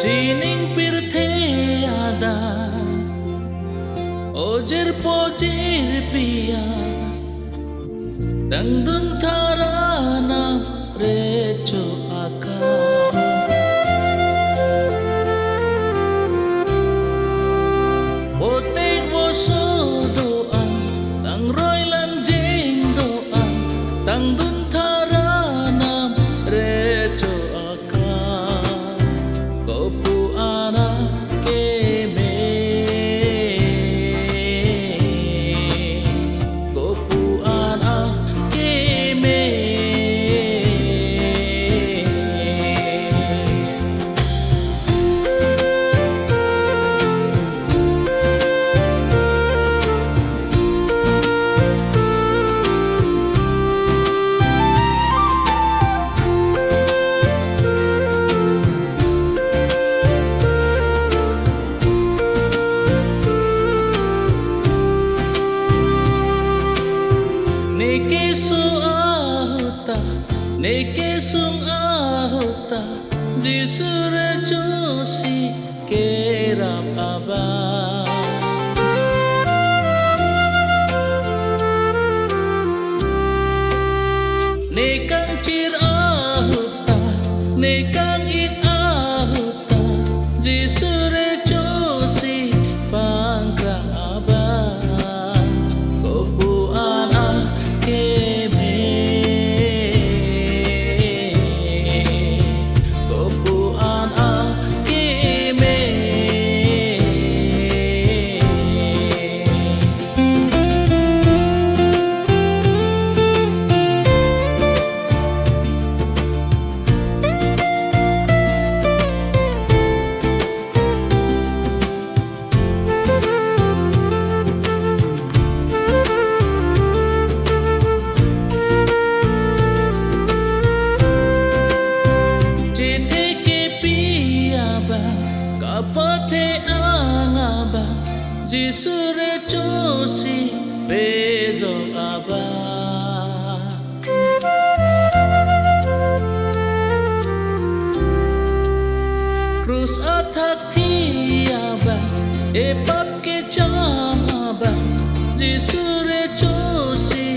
sining pirthe ada ojir pojir pia dang dun tharana recho aka otek voso doa dang roi lang jing doa dang dun tharana recho aka kopu ana keme kopu ana keme Neke sung ahuta jisure josi kerap aba nekang cir ahuta nekang it ahuta jisure josi pangkrang aba kopu ana keme kopu ana keme kapathe angaba jisure chosi bejo aba krus athak thiaba epap ke chama jisure chosi